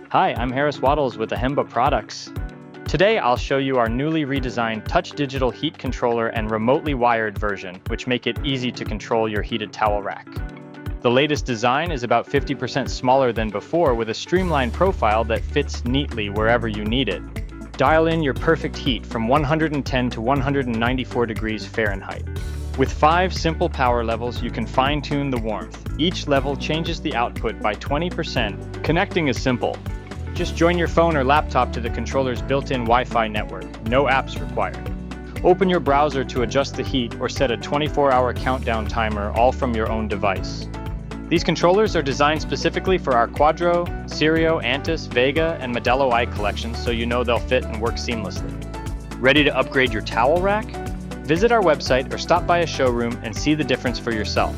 Hi, I'm Harris Waddles with Amba products. Today I'll show you our newly redesigned touch digital heat controller and remotely wired version, which make it easy to control your heated towel rack. The latest design is about 50% smaller than before with a streamlined profile that fits neatly wherever you need it. Dial in your perfect heat from 110 to 194 degrees Fahrenheit. With 5 simple power levels, you can fine-tune the warmth. Each level changes the output by 20%. Connecting is simple. Just join your phone or laptop to the controller's built-in Wi-Fi network. No apps required. Open your browser to adjust the heat or set a 24-hour countdown timer, all from your own device. These controllers are designed specifically for our Quadro, Serio, Antis, Vega, and Modelo I collections, so you know they'll fit and work seamlessly. Ready to upgrade your towel rack? Visit our website or stop by a showroom and see the difference for yourself.